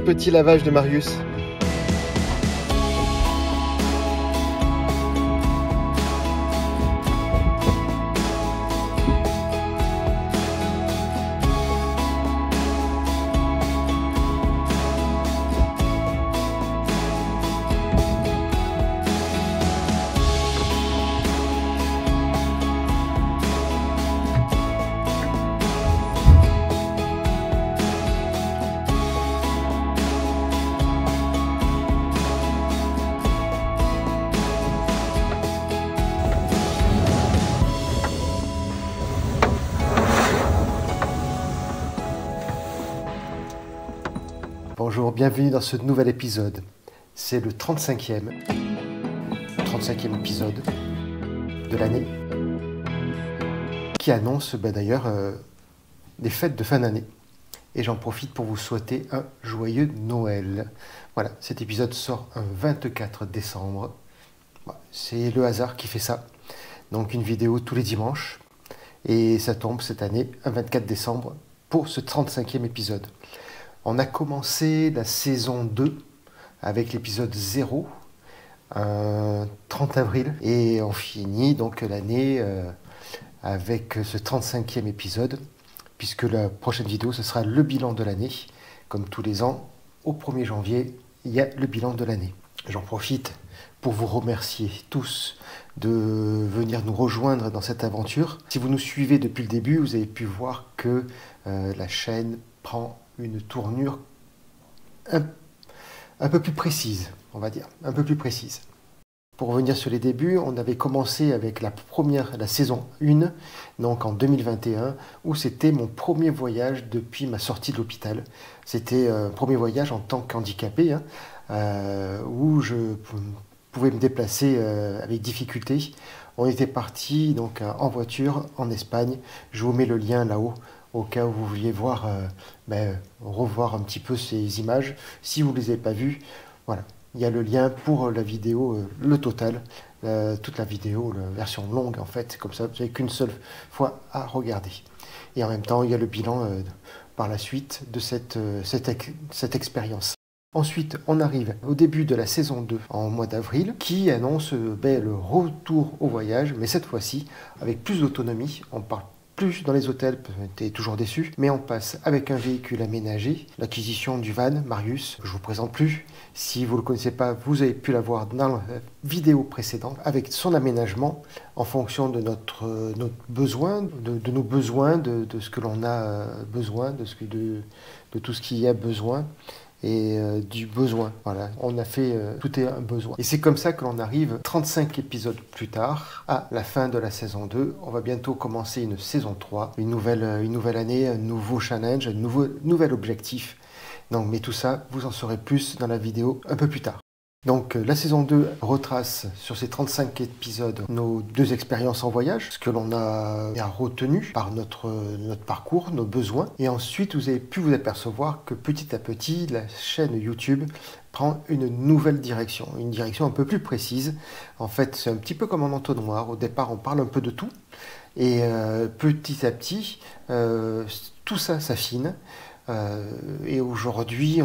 petit lavage de Marius. Bonjour, bienvenue dans ce nouvel épisode. C'est le 35e épisode de l'année qui annonce d'ailleurs des fêtes de fin d'année. Et j'en profite pour vous souhaiter un joyeux Noël. Voilà, cet épisode sort un 24 décembre. C'est le hasard qui fait ça. Donc une vidéo tous les dimanches. Et ça tombe cette année, un 24 décembre, pour ce 35e épisode. On a commencé la saison 2 avec l'épisode 0, 30 avril, et on finit donc l'année avec ce 35e épisode, puisque la prochaine vidéo, ce sera le bilan de l'année. Comme tous les ans, au 1er janvier, il y a le bilan de l'année. J'en profite pour vous remercier tous de venir nous rejoindre dans cette aventure. Si vous nous suivez depuis le début, vous avez pu voir que la chaîne prend une tournure un peu plus précise, on va dire, un peu plus précise. Pour revenir sur les débuts, on avait commencé avec la saison 1, donc en 2021, où c'était mon premier voyage depuis ma sortie de l'hôpital. C'était un premier voyage en tant qu'handicapé, où je pouvais me déplacer avec difficulté. On était parti donc en voiture en Espagne. Je vous mets le lien là-haut, au cas où vous vouliez revoir un petit peu ces images. Si vous ne les avez pas vues, voilà, il y a le lien pour la vidéo, le total, toute la vidéo, la version longue en fait, comme ça vous n'avez qu'une seule fois à regarder. Et en même temps, il y a le bilan par la suite de cette expérience. Ensuite, on arrive au début de la saison 2 en mois d'avril, qui annonce le retour au voyage, mais cette fois-ci avec plus d'autonomie. On parle plus dans les hôtels, t'es toujours déçu, mais on passe avec un véhicule aménagé, l'acquisition du van Marius, que je vous présente plus. Si vous ne le connaissez pas, vous avez pu la voir dans la vidéo précédente, avec son aménagement en fonction de notre besoin, de nos besoins, de ce que l'on a besoin, de tout ce qu'il y a besoin. Et du besoin. Voilà, on a fait tout est un besoin. Et c'est comme ça que l'on arrive 35 épisodes plus tard à la fin de la saison 2. On va bientôt commencer une saison 3, une nouvelle année, un nouveau challenge, un nouvel objectif. Donc, mais tout ça, vous en saurez plus dans la vidéo un peu plus tard. Donc la saison 2 retrace sur ces 35 épisodes nos deux expériences en voyage, ce que l'on a retenu par notre parcours, nos besoins. Et ensuite, vous avez pu vous apercevoir que petit à petit, la chaîne YouTube prend une nouvelle direction, une direction un peu plus précise. En fait, c'est un petit peu comme en entonnoir. Au départ, on parle un peu de tout. Et petit à petit, tout ça s'affine. Et aujourd'hui,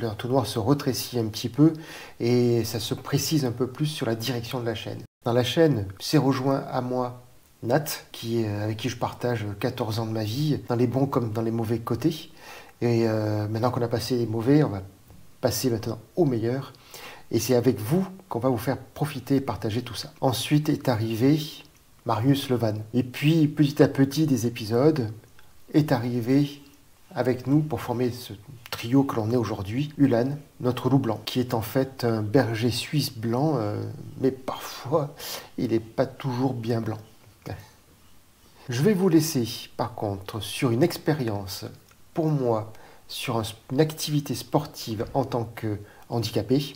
l'entonnoir se rétrécit un petit peu et ça se précise un peu plus sur la direction de la chaîne. Dans la chaîne, s'est rejoint à moi Nat, avec qui je partage 14 ans de ma vie, dans les bons comme dans les mauvais côtés. Et maintenant qu'on a passé les mauvais, on va passer maintenant aux meilleurs. Et c'est avec vous qu'on va vous faire profiter et partager tout ça. Ensuite est arrivé Marius le van. Et puis, petit à petit, des épisodes est arrivé avec nous pour former ce trio que l'on est aujourd'hui, Ulan, notre loup blanc, qui est en fait un berger suisse blanc, mais parfois il n'est pas toujours bien blanc. Je vais vous laisser par contre sur une expérience pour moi, sur une activité sportive en tant que handicapé.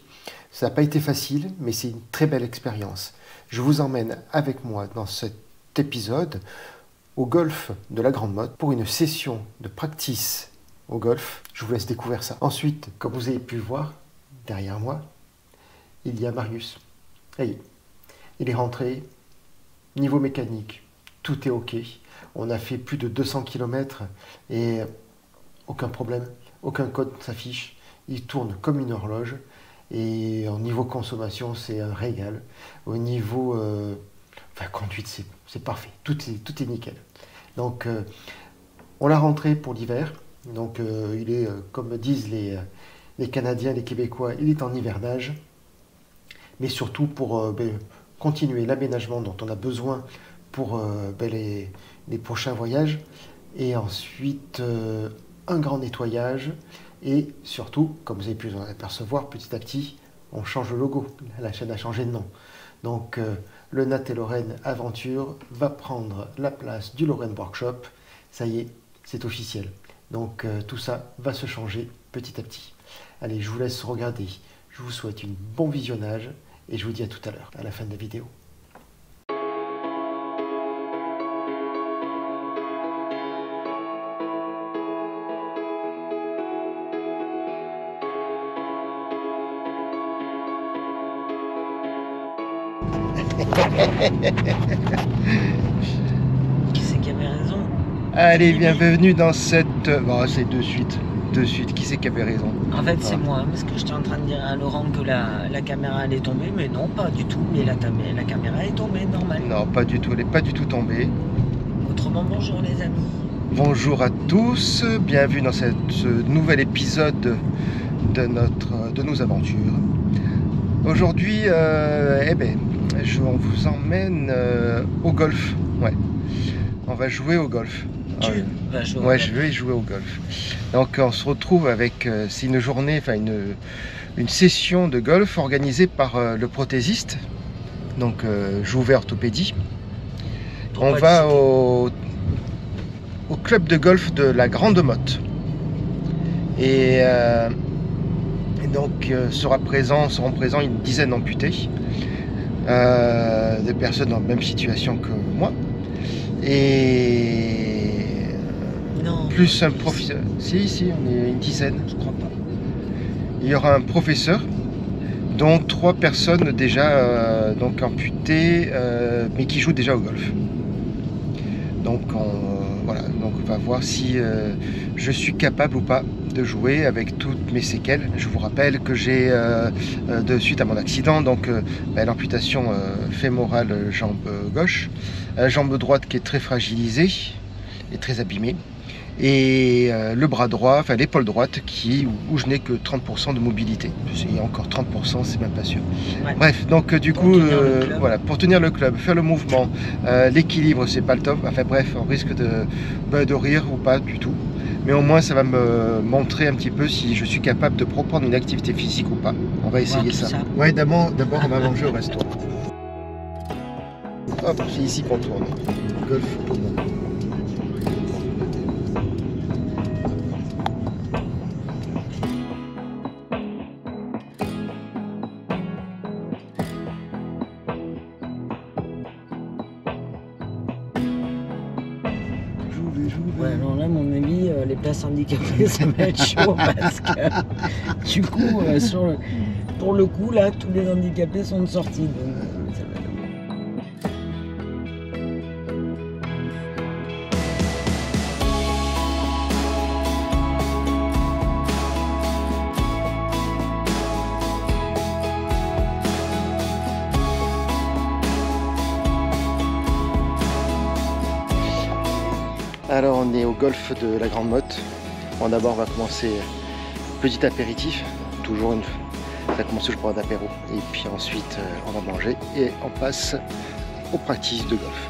Ça n'a pas été facile, mais c'est une très belle expérience. Je vous emmène avec moi dans cet épisode au golf de la Grande Motte pour une session de practice au golf. Je vous laisse découvrir ça. Ensuite, comme vous avez pu le voir, derrière moi, il y a Marius. Il est rentré, niveau mécanique, tout est OK. On a fait plus de 200 km et aucun problème, aucun code s'affiche. il tourne comme une horloge. Et au niveau consommation, c'est un régal. Au niveau conduite, c'est parfait. Tout est nickel. Donc, on l'a rentré pour l'hiver. Donc, il est, comme disent les Canadiens, les Québécois, il est en hivernage. Mais surtout pour continuer l'aménagement dont on a besoin pour les prochains voyages. Et ensuite, un grand nettoyage. Et surtout, comme vous avez pu en apercevoir, petit à petit, on change le logo. La chaîne a changé de nom. Donc, le Nat et Lorraine Aventure va prendre la place du Lorraine Workshop. Ça y est, c'est officiel. Donc, tout ça va se changer petit à petit. Allez, je vous laisse regarder. Je vous souhaite un bon visionnage et je vous dis à tout à l'heure, à la fin de la vidéo. Qui c'est qui avait raison? Allez, bienvenue dans cette... Bon, c'est de suite. Qui c'est qui avait raison? En fait, c'est moi, parce que j'étais en train de dire à Laurent que la caméra allait tomber, mais non, pas du tout. Mais la caméra est tombée, normal. Non, pas du tout, elle n'est pas du tout tombée. Autrement, bonjour les amis. Bonjour à tous, bienvenue dans ce nouvel épisode de nos aventures. Aujourd'hui, on vous emmène au golf. Ouais, on va jouer au golf. Tu vas jouer au Ouais, golf. je vais jouer au golf. Donc on se retrouve avec, c'est une journée, enfin une session de golf organisée par le prothésiste. Donc Jouvet Orthopédie. Pour On pas va le au club de golf de la Grande Motte. Et donc seront présents une dizaine d'amputés, de personnes dans la même situation que moi. Et Non. plus un professeur. Si, on est une dizaine. Je crois pas. Il y aura un professeur, dont 3 personnes déjà donc amputées, mais qui jouent déjà au golf. Donc voilà, donc on va voir si je suis capable ou pas de jouer avec toutes mes séquelles. Je vous rappelle que j'ai de suite à mon accident donc l'amputation fémorale jambe gauche, jambe droite qui est très fragilisée et très abîmée, et le bras droit, enfin l'épaule droite où je n'ai que 30% de mobilité. Et encore 30%, c'est même pas sûr. Ouais. Bref, donc du coup, voilà, pour tenir le club, faire le mouvement, l'équilibre, c'est pas le top. Enfin bref, on risque de rire ou pas du tout. Mais au moins, ça va me montrer un petit peu si je suis capable de reprendre une activité physique ou pas. On va essayer ça. Ouais, d'abord, on va manger au restaurant. Hop, c'est ici qu'on tourne. Golf. Ouais, alors là, mon avis, les places handicapées, ça va être chaud parce que du coup, pour le coup, là, tous les handicapés sont de sortie. Donc, ça va être... Alors on est au golf de la Grande Motte. Bon, d'abord on va commencer petit apéritif, toujours ça commence toujours par un apéro, et puis ensuite on va manger et on passe aux pratiques de golf.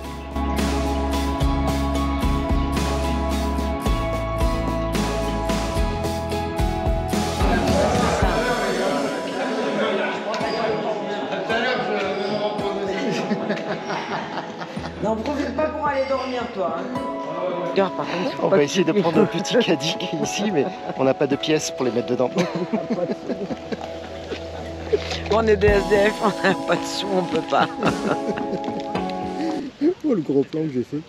Non, profite pas pour aller dormir, toi. Hein. Regarde, par contre, on va essayer de prendre un petit caddie ici, mais on n'a pas de pièces pour les mettre dedans. On est des SDF, on n'a pas de sous, on peut pas. Oh, le gros plan que j'ai fait.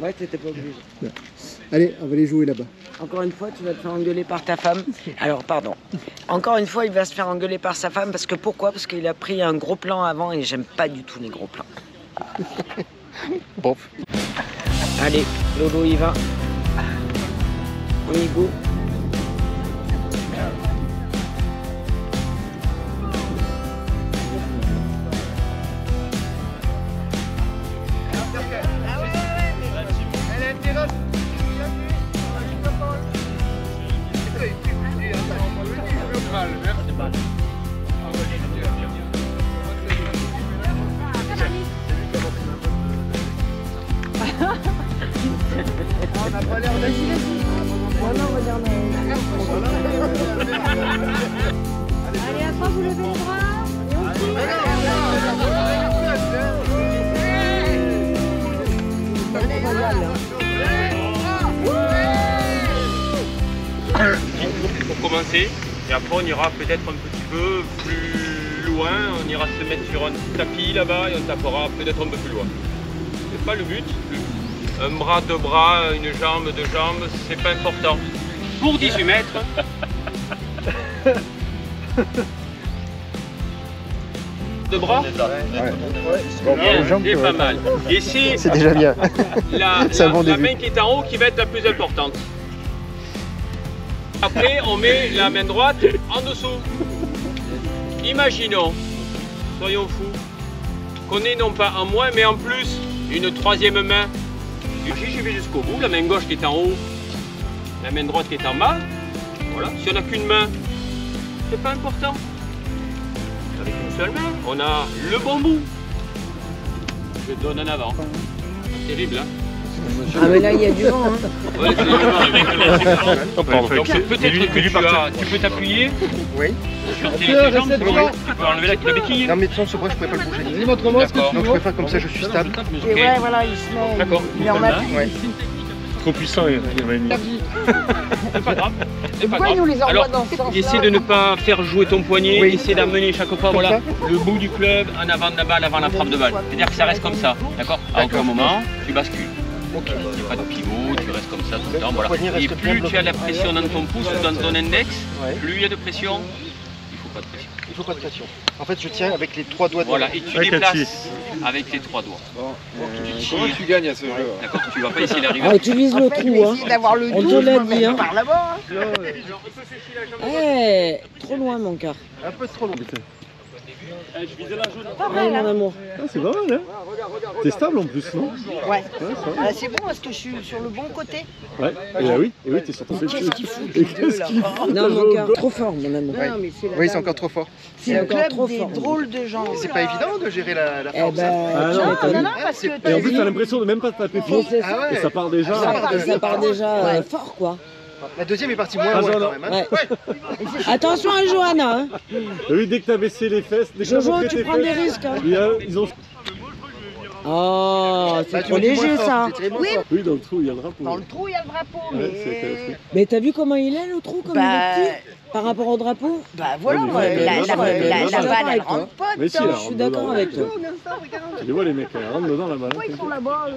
Ouais, t'étais pas obligé. Non. Allez, on va aller jouer là-bas. Encore une fois, tu vas te faire engueuler par ta femme. Alors, pardon. Encore une fois, il va se faire engueuler par sa femme parce que pourquoi? Parce qu'il a pris un gros plan avant et j'aime pas du tout les gros plans. Bon. Allez, Lolo y va. On y go. Allez, après vous levez le bras et on tire. Pour commencer, et après on ira peut-être un petit peu plus loin, on ira se mettre sur un tapis là-bas et on tapera peut-être un peu plus loin. C'est pas le but. Un bras, deux bras, une jambe, deux jambes, c'est pas important. Pour 18 mètres. Deux bras, c'est pas mal. Et C'est déjà bien. C'est un bon la début. main qui est en haut qui va être la plus importante. Après, on met la main droite en dessous. Imaginons, soyons fous, qu'on ait non pas en moins, mais en plus une troisième main. Je vais jusqu'au bout, la main gauche qui est en haut, la main droite qui est en bas. Voilà. Si on n'a qu'une main, c'est pas important. Avec une seule main, on a le bon bout. Je donne en avant. Terrible, hein? Ah mais là il y a du vent hein. Ouais, c'est donc peut-être que tu peux t'appuyer Oui. sur tes jambes, tu peux enlever la béquille. Non mais de toute façon, ce bras, je pourrais pas le bouger. Montre-moi ce que tu Donc je préfère comme ça, je suis stable. Et ouais, voilà, il se met. D'accord. Il est en appui. Ouais. Trop puissant, il y a C'est pas grave. C'est pas Pourquoi il nous grave. les envoie Alors, dans ce sens-là? essaie de ne pas faire jouer ton poignet, Oui. essaie d'amener chaque fois Comme voilà, le bout du club en avant de la balle, avant la frappe de balle. C'est-à-dire que ça reste comme ça, d'accord? À aucun moment, tu bascules. Ok. Il n'y a pas de pivot, tu restes comme ça tout le temps. Voilà. poignet reste Et bien plus bloqué. tu as la pression dans ton pouce ou dans ton index, Ouais. plus il y a de pression, il ne faut pas de pression. Il faut pas de pression. En fait, je tiens avec les trois doigts de Voilà, et tu Ouais, déplaces Cathy. avec les trois doigts. Comment tu gagnes à ce jeu? D'accord? Tu vas pas essayer d'arriver. Ah, tu vises le Après, je vais trou hein. essayer d'avoir le On te double, l'a je me dit, hein. mets par là-bas. Hein. Eh, trop loin mon cœur. Un peu trop long. Pas Allez mal, mon hein. amour. Ah, c'est pas mal, hein? T'es stable en plus, non? Ouais. Ouais, ça va. C'est bon parce que je suis sur le bon côté. Ouais, et oui, t'es sur ton Qu'est-ce fétiche. qu'ils foutent Et les deux qu'est-ce là? qu'ils font? Non mon cœur, trop fort mon amour. Ouais. Non, mais c'est la Oui, c'est balle. encore trop fort. C'est le encore club trop des fort. drôles de gens. C'est pas évident de gérer la Eh force. ben, Ah, tu non, m'étonnes. Non, non, parce que Et en t'as plus, dit. t'as l'impression de même pas te taper Mais fort. c'est Ah ça. ouais. Et ça part déjà. Ça part déjà Ouais. fort quoi. La deuxième est partie moins Ah, loin non, quand même. Hein. Ouais. Attention à Johanna hein. T'as vu, dès que t'as baissé les fesses, dès que t'as Jojo, montré tu tes prends des fesses, risques hein. ils ont... Oh, c'est Bah, tu trop me dis moins léger fort, ça. c'est très moins Oui. fort. Oui, dans le trou, il y a le drapeau. Dans le trou, il y a le drapeau, Ouais, c'est mais. Mais t'as vu comment il est le trou comme il Bah, est petit par rapport au drapeau? bah voilà, Ouais, mais moi, ouais, la mais balle, ouais, elle rentre pas Mais si, dedans. alors, Je suis d'accord avec toi. Tu les vois, les mecs, ils rentrent dedans la balle. Pourquoi ils sont là-bas, eux?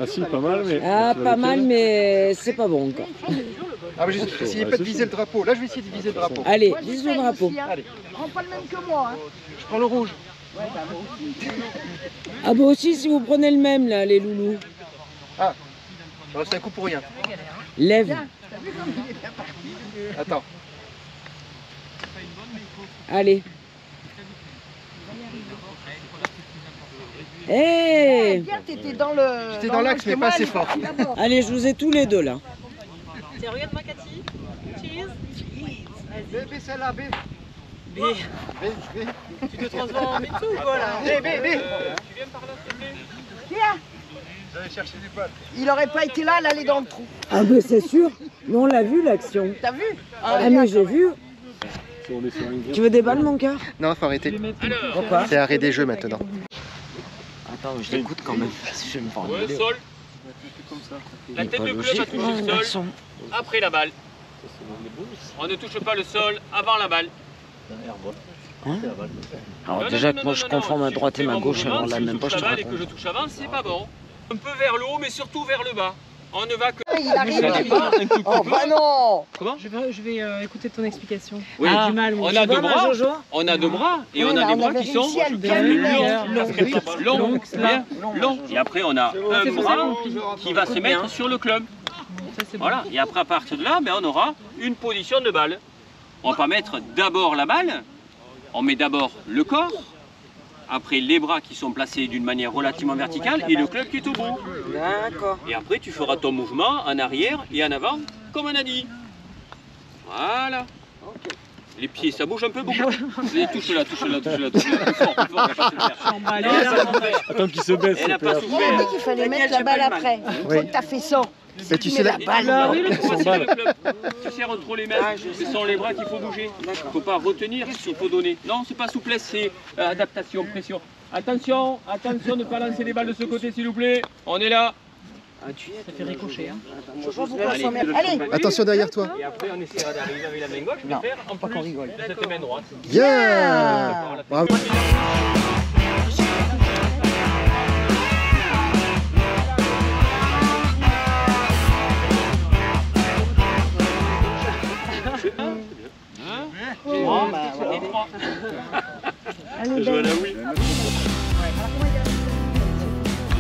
Ah si, pas mal, mais... Ah, tu vas pas avec mal, elle. mais c'est pas bon encore. Ah, mais j'ai essayé pas de viser le drapeau. Là, je vais essayer de viser le drapeau. Allez, Moi, vise j'essaye le drapeau. aussi, hein. Allez. Prends pas le même que moi. Hein. Je prends le rouge. Ah bah aussi, si vous prenez le même là, les loulous. Non, c'est un coup pour rien. Lève. Attends. Allez. Eh Bien, t'étais dans le. J'étais dans l'axe, mais pas assez fort. Allez, je vous ai tous les deux là. Tiens, regarde-moi Cathy. Cheese. B, celle-là, B. B. B. Tu te transformes en Mitsu ou quoi là? B. Tu viens par là, s'il te plaît? Viens. Il aurait pas été là, elle allait dans le trou. Ah bah c'est sûr. Mais on l'a vu l'action. T'as vu? Ah mais j'ai vu. Si on est sur une Tu veux des balles mon cœur? Non, faut arrêter. Pourquoi? C'est arrêt des jeux maintenant. Attends, je t'écoute quand même. Je vais me prendre Ouais, sol. La tête de club va toucher le sol après la balle. On ne touche pas le sol avant la balle. Alors Non, déjà non, que moi non, je non, confonds non, ma si droite je et fais ma mon gauche, mouvement, alors là si même je pas je touche te la balle et que raconte. je touche avant, c'est pas bon. Un peu vers le haut, mais surtout vers le bas. On ne va que... Il arrive. Ça dépend un tout petit Oh peu. bah non. Comment? Je vais écouter ton explication. Oui, Ah, du mal, moi. on a deux bras, Jojo? on a deux bras et Oui, on a mais des on bras avait qui sont réussi à le bien longs, là. longs. Et après on a un C'est pour ça bras qu'on plie. qui va se mettre sur le club. Ça, c'est bon. Voilà. Et après à partir de là, ben, on aura une position de balle. On va pas mettre d'abord la balle, on met d'abord le corps, après les bras qui sont placés d'une manière relativement verticale et le club qui est au bout. D'accord. Et après tu feras ton mouvement en arrière et en avant comme on a dit. Voilà. Les pieds, ça bouge un peu beaucoup. Les touche là, touche là, touche là, touche là. Plus fort, plus fort, elle va pas souffrir. Emballé. Elle a pas souffert. Attends qu'il se baisse. Elle n'a pas On a dit souffert. qu'il fallait mettre la balle après. Une fois que t'as fait ça, Et tu sais la balle. Oui, le 3, c'est le club. Tu serres trop les mains, ce sont les bras qu'il faut bouger. Il ne faut pas retenir, il faut donner. Non, c'est pas souplesse, c'est adaptation, pression. Attention, attention de ne pas lancer les balles de ce côté, s'il vous plaît. On est là. Ça fait ricocher. Hein. Allez, Attention derrière toi. Et après, on essaiera d'arriver avec la main gauche, mais faire en plus de cette main droite. Bien. Bravo. Je joue à la Wii. Au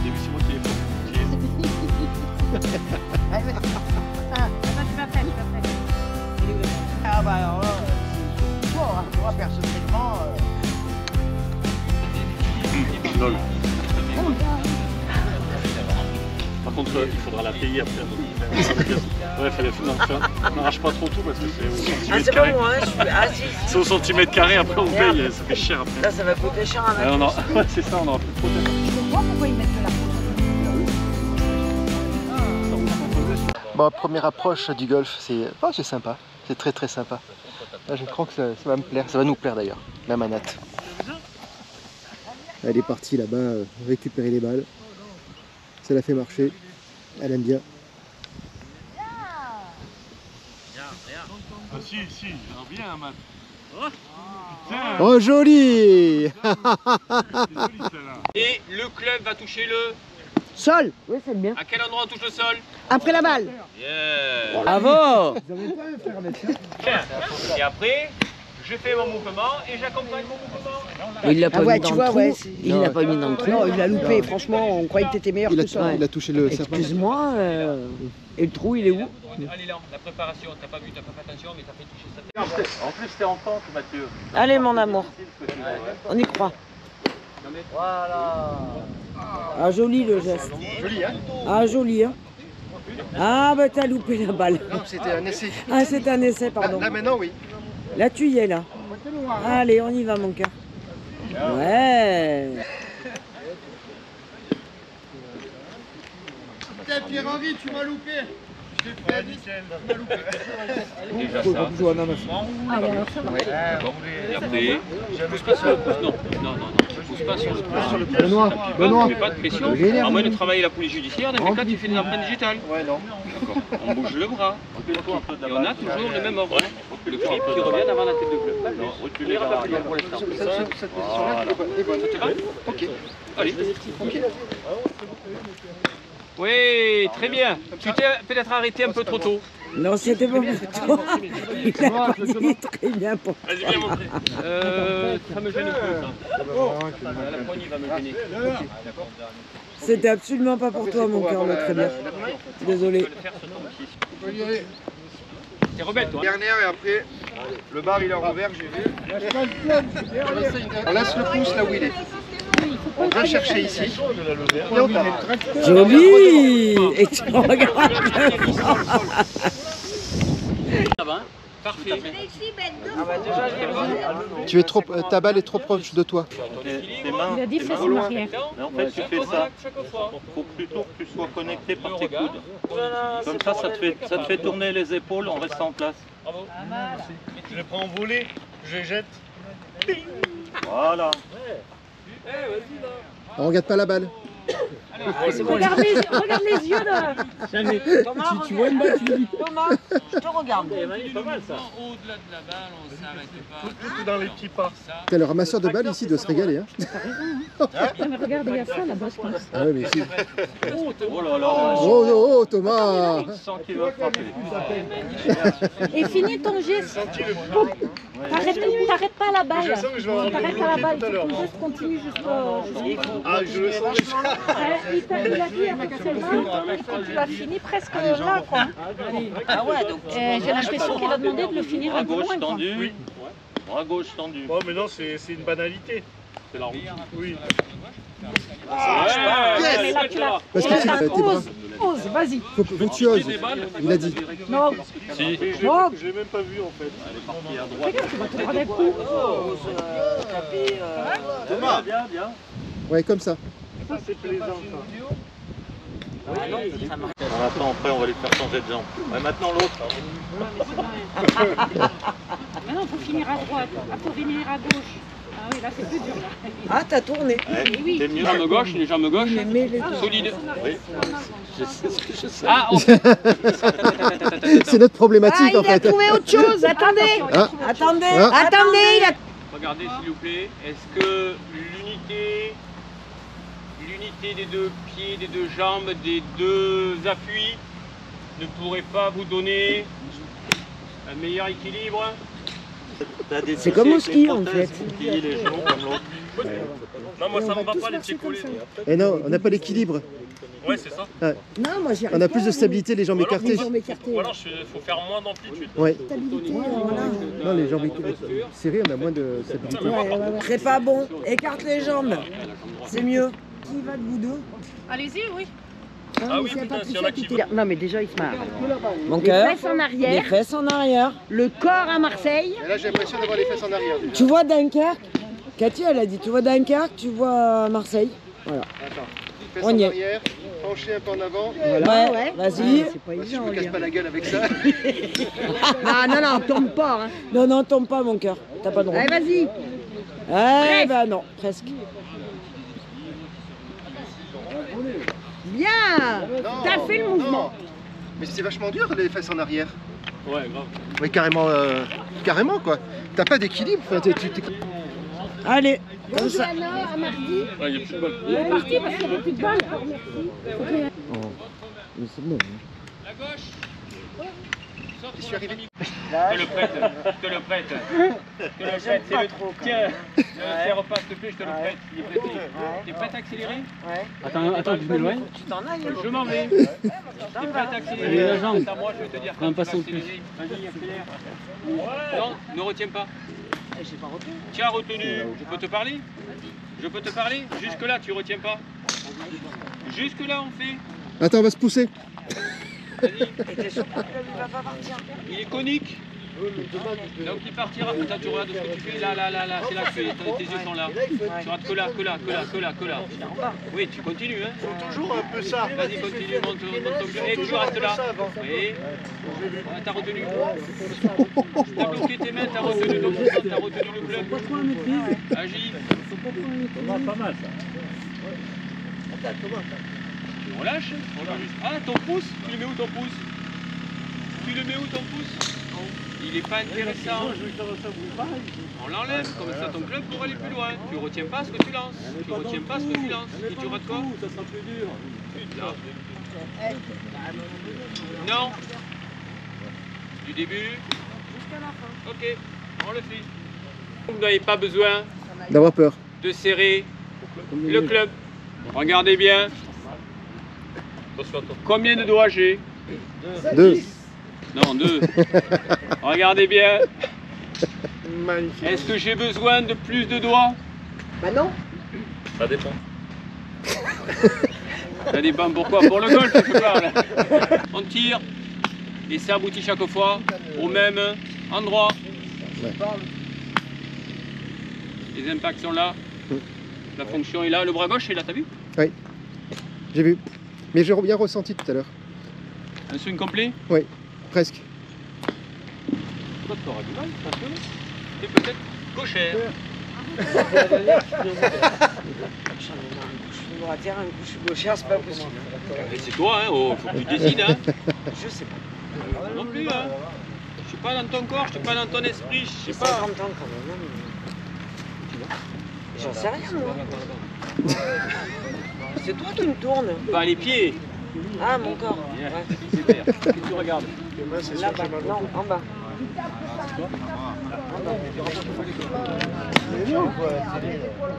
début, c'est moi qui l'ai fait. ah bah alors là, moi personnellement... Lol. Par contre, il faudra la payer après. Ouais, fallait on n'arrache pas trop tout parce que c'est au centimètre c'est pas carré. moi, je suis assis. C'est au centimètre carré, après on paye, ça fait cher après. Là, ça va coûter cher à Ouais, mettre. ouais, c'est ça, on aura plus de problème. Pourquoi ils mettent de la Bon, première approche du golf, c'est sympa, c'est très très sympa. Là, je crois que ça va me plaire, ça va nous plaire d'ailleurs, même à Nat. Elle est partie là-bas récupérer les balles. Ça l'a fait marcher, elle aime bien. Ah si, alors bien, Matt. Oh joli. Et le club va toucher le... Sol, Oui, c'est bien. À quel endroit on touche le sol? après la balle. Yeah. Bravo. Et après, je fais mon mouvement et j'accompagne mon mouvement. Il l'a pas Ah ouais, mis dans tu le vois, trou. ouais. Il l'a pas mis dans le trou. Non, il a loupé, franchement, on croyait que t'étais meilleur que ça. Il a touché le serpent. Excuse-moi, et le trou, il est où? Allez là, la préparation, t'as pas vu, t'as pas fait attention, mais t'as fait toucher sa tête. En plus, t'es en pente, Mathieu. Allez, mon amour, on y croit. Voilà. Ah, joli le geste. Joli, hein? Ah, joli, hein. Ah, bah t'as loupé la balle. Non, c'était un essai. Ah, c'est un essai, pardon. Là maintenant, oui. Là, tu y es, là. Allez, on y va, mon cœur. Ouais. Putain, Pierre-Henri, tu m'as loupé. Et après, pousse pas sur le pouce, non. Pousse pas sur le pouce. Benoît, Tu mets pas de pression. À moins de travailler la police judiciaire, dans cas tu fais des empreintes digitales. Ouais, non. D'accord. On bouge le bras. Et on a toujours le même ordre. Le flip qui revient avant la tête de club. On ira pas plus loin pour l'instant. Cette position-là est bonne. Ok. Allez. Ok. Oui, très bien. Tu t'es peut-être arrêté un peu trop tôt. Non, c'était pas pour toi. Il a pas dit très bien pour toi. Vas-y, viens montrer. Ça me gêne un peu, ça. La poignée va me gêner. C'était absolument pas pour toi, mon cœur, mais très bien. Désolé. T'es rebelle, toi. Dernière et après, le bar il est en vert, j'ai vu. On laisse le pouce là où il est. On vient chercher ici. Et on tape. Joli. Et tu regardes. Ça va, hein? Parfait. Tu es trop, ta balle est trop proche de toi. Il a dit fais en arrière. En fait, tu fais ça. Il faut plutôt que tu sois connecté par tes coudes. Comme ça, ça te fait tourner les épaules en restant en place. Bravo. Je les prends en volée, je les jette. Voilà. On regarde pas la balle. Regarde les yeux de... Thomas, tu vois une balle, tu lui dis. Thomas, je te regarde. C'est pas mal ça. Au-delà de la balle, on s'arrête pas. Tout dans les petits pas. Putain, le ramasseur de balles ici doit se régaler. Hein. Non, mais regarde, il y a ça là-bas, je pense. Ah ouais, mais si. Oh là là. Oh Thomas. Je sens qu'il va frapper. Et finis ton geste. T'arrêtes pas la balle. T'arrêtes pas la balle. Ton geste continue jusqu'au... Ah, je le sens déjà. Il a dit avec ses mains que tu as fini presque là, quoi. Ah ouais, donc... J'ai l'impression qu'il a demandé de le finir un Bras peu gauche loin, quoi. tendu. Bras gauche tendu. Oh, mais non, c'est une banalité. C'est la route. Oui. Mais là, tu l'as... Parce que tu tes bras. Ose, vas-y. Faut que tu oses. Il a dit. Non, Si. non. Je l'ai même pas vu en fait. Regarde, tu vas te prendre un coup. Thomas, bien. Ouais, comme ça. Ça, c'est plaisant. Attends, après on va lui faire changer de jambe. Ouais, maintenant l'autre. Maintenant, il faut finir à droite. Il faut finir à gauche. Ah oui, là, c'est plus dur. Là. Ah, t'as tourné. Ouais, Oui. t'es mieux. Jambe gauche, les jambes gauches, solide. Oui, je sais ce que je sais. Ah, C'est notre problématique en Il a fait. trouvé autre chose, attendez. Ah. Attendez. Ah. Attendez, il a... regardez s'il vous plaît, est-ce que l'unité des deux pieds, des deux jambes, des deux appuis ne pourrait pas vous donner un meilleur équilibre? C'est comme au ski en fait. Les genoux comme l'autre. Non, moi ça me va pas les pieds collés. Et non, on n'a pas l'équilibre. Ouais, c'est ça. Non, moi j'y arrive On a pas, plus de stabilité, les jambes Alors, écartées. Ou alors il faut faire moins d'amplitude. Ouais. Stabilité, voilà. Non, les jambes serrées, on a moins de stabilité. C'est pas bon. Écarte les jambes. C'est mieux. Qui va de vous deux? Allez-y, oui. Ah oui, putain, s'il y en a qui veulent. Non, mais déjà, il se marre. Mon Les cœur. fesses en Les arrière, fesses en arrière. le corps à Marseille. Et là, j'ai l'impression d'avoir les fesses en arrière. Déjà. Tu vois Dunkerque? Cathy, elle a dit, tu vois Dunkerque, tu vois Marseille. Voilà. Attends. Fesses On en y est. arrière, pencher un peu en avant. Voilà. ouais. Vas-y. C'est pas Si je évident, me casse lui, pas hein. la gueule avec ça. Ah non, non, tombe pas. Hein. Non, non, tombe pas, mon cœur. T'as pas le droit. Allez, vas-y. Eh ben non, presque. Bien. Non, T'as fait le mouvement. non. Mais c'est vachement dur les fesses en arrière. Ouais, grave. Oui, carrément, carrément quoi. T'as pas d'équilibre. Enfin, Allez, comme ça. À mardi. Ouais, il y a plus de balles. Il est parti parce qu'il n'y avait plus de balles. Mais c'est bon. La gauche. Je suis arrivé. Je te le prête, je te le prête. Je te le prête, c'est le tiens. Serre pas, s'il te plaît, je te le prête. Il est prêté. T'es prête à accélérer? Attends, je m'éloigne. Tu t'en ailles. Je m'en vais. T'es prête à accélérer? La jambe. C'est à moi, je vais te dire quand tu vas accélérer. Vas-y, accélère. Non, ne retiens pas. J'ai pas retenu. Tiens, retenu. Je peux te parler? Je peux te parler? Jusque là, tu retiens pas? Jusque là, on fait. Attends, on va se pousser. Vas-y. Et t'es sûr que le club, il va pas partir? Il est conique. Donc il partira. Attends, tu regardes ce que tu fais. Là, c'est là que tes yeux sont là. Tu rates que là. Oui, tu continues. Hein. Faut toujours un peu ça. Vas-y, continue, monte ton club. Et tu restes là. Oui. T'as retenu. T'as bloqué tes mains, t'as retenu ton club, t'as retenu le club. Agis. Pas mal ça. Tu relâches. Ah, ton pouce. Tu le mets où ton pouce? Tu le mets où ton pouce? Il est pas intéressant. On l'enlève, comme ça ton club pourra aller plus loin. Tu retiens pas ce que tu lances. Tu retiens pas ce que tu lances. Et tu rates quoi? Ça sera plus dur. Non. Non. Du début. Ok, on le fait. Vous n'avez pas besoin D'avoir peur. de serrer le club. Regardez bien. Combien de doigts j'ai? 2. Non, 2. Regardez bien. Magnifique. Est-ce que j'ai besoin de plus de doigts? Bah non. Ça dépend. Ça dépend pourquoi. Pour le golf, je parle. On tire et ça aboutit chaque fois au même endroit. Ouais. Les impacts sont là. La fonction est là. Le bras gauche est là, t'as vu? Oui, j'ai vu. Mais j'ai bien ressenti tout à l'heure. Un swing complet? Oui, presque. Toi, t'auras du mal, parce que t'es peut-être gauchère. Je suis droitière, un coup je suis gauchère, c'est pas possible. Et c'est toi, hein, oh, faut que tu décides. Hein. Je sais pas. Non plus, hein. Je suis pas dans ton corps, je suis pas dans ton esprit, je J'ai sais pas. 50 ans quand même. hein, mais- J'en sais rien, moi. C'est toi qui me tourne. Pas les pieds. Ah, mon corps. Bien, Ouais. super. Qu'est-ce que tu regardes? Là-bas, non, en bas.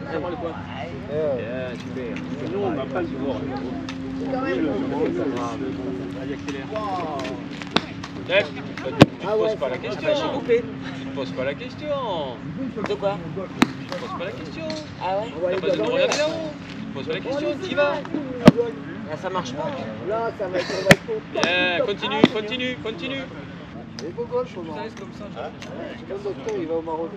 Vraiment le coin. Bien, super. Nous, on n'a pas le pouvoir. Allez, accélère. Steph, tu ne te poses pas la question. J'ai loupé. Tu ne te poses pas la question. De quoi? Tu ne te poses pas la question. Ah ouais? T'as pas besoin de regarder là-haut. Tu ne te poses pas la question, tu y vas. Là, ça marche pas. Bien, continue, continue, continue. Et beau gauche au Maroc. Comme ça, Comme notre con, il va au Maroc.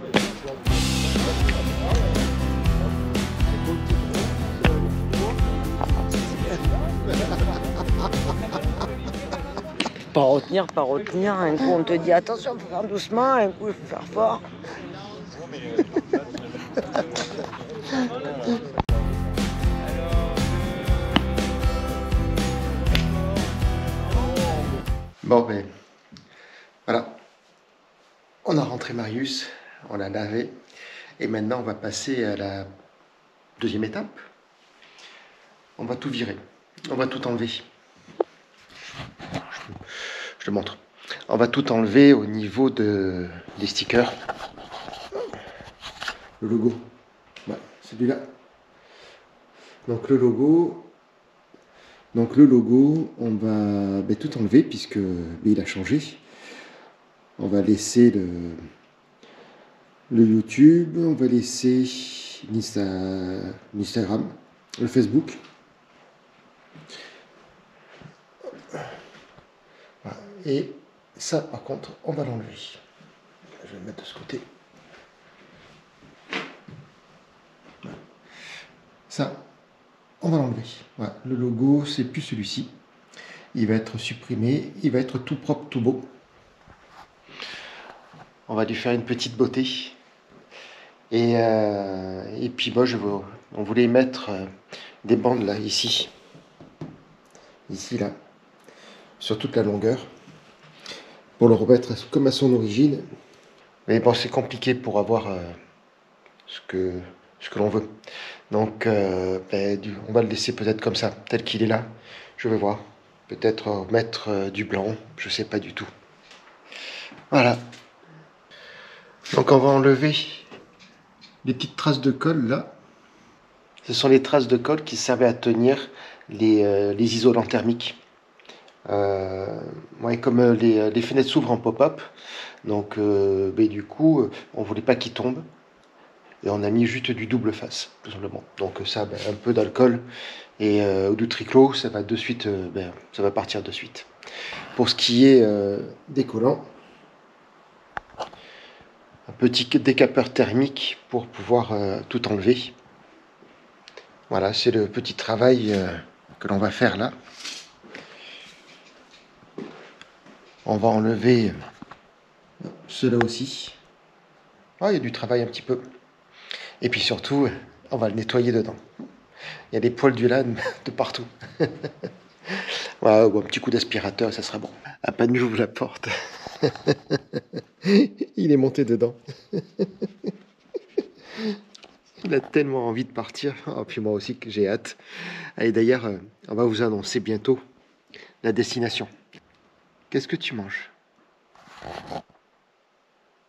Pas retenir. Un coup, on te dit attention, il faut faire doucement. Un coup, il faut faire fort. Bon, ben voilà. On a rentré Marius, on l'a lavé. Et maintenant, on va passer à la deuxième étape. On va tout virer. On va tout enlever. Je te montre. On va tout enlever au niveau des stickers. Le logo. Ouais, celui-là. Donc le logo, on va tout enlever puisque il a changé. On va laisser le YouTube, on va laisser l'Instagram, le Facebook. Voilà. Et ça, par contre, on va l'enlever. Je vais le mettre de ce côté. Voilà. Ça, on va l'enlever. Voilà. Le logo, c'est plus celui-ci. Il va être supprimé. Il va être tout propre, tout beau. On va lui faire une petite beauté. Et puis moi, on voulait mettre des bandes là, ici, là, sur toute la longueur, pour le remettre comme à son origine. Mais bon, c'est compliqué pour avoir ce que l'on veut. Donc, on va le laisser peut-être comme ça, tel qu'il est là. Je vais voir. Peut-être mettre du blanc, je sais pas du tout. Voilà. Donc on va enlever les petites traces de colle là. Ce sont les traces de colle qui servaient à tenir les isolants thermiques. Ouais, comme les fenêtres s'ouvrent en pop-up, donc du coup on voulait pas qu'ils tombent et on a mis juste du double face tout simplement. Donc ça, un peu d'alcool et du triclo, ça va de suite, ça va partir de suite. Pour ce qui est des collants, un petit décapeur thermique pour pouvoir tout enlever. Voilà, c'est le petit travail que l'on va faire là. On va enlever cela aussi. Ah, il y a du travail un petit peu. Et puis surtout, on va le nettoyer dedans. Il y a des poils du lin de partout. Voilà, un petit coup d'aspirateur, ça sera bon. À peine j'ouvre la porte. Il est monté dedans. Il a tellement envie de partir. Oh, puis moi aussi que j'ai hâte. Allez, d'ailleurs, on va vous annoncer bientôt la destination. Qu'est-ce que tu manges?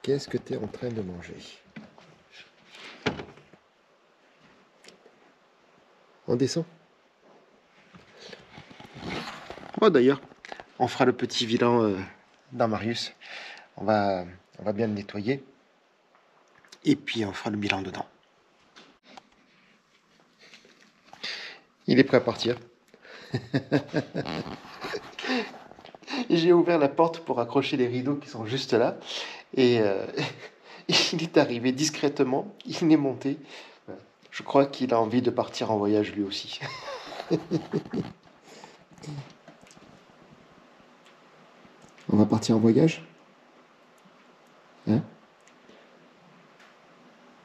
Qu'est-ce que tu es en train de manger? On descend. Oh, d'ailleurs, on fera le petit bilan dans Marius. On va bien le nettoyer. Et puis on fera le bilan dedans. Il est prêt à partir. J'ai ouvert la porte pour accrocher les rideaux qui sont juste là. Et il est arrivé discrètement. Il est monté. Je crois qu'il a envie de partir en voyage lui aussi. On va partir en voyage? Hein?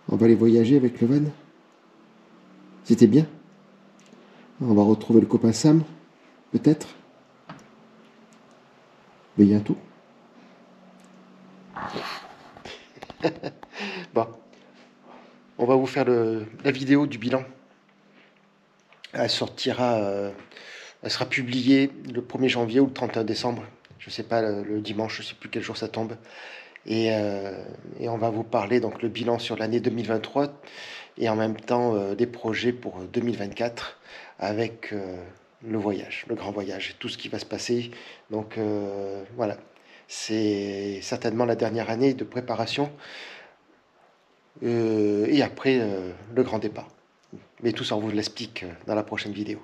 On va aller voyager avec le van? C'était bien? On va retrouver le copain Sam? Peut-être? Bientôt. Bon. On va vous faire la vidéo du bilan. Elle sortira... elle sera publiée le 1er janvier ou le 31 décembre. Je ne sais pas, le dimanche, je ne sais plus quel jour ça tombe. Et on va vous parler donc le bilan sur l'année 2023 et en même temps des projets pour 2024 avec le voyage, le grand voyage, et tout ce qui va se passer. Donc voilà, c'est certainement la dernière année de préparation et après le grand départ. Mais tout ça, on vous l'explique dans la prochaine vidéo.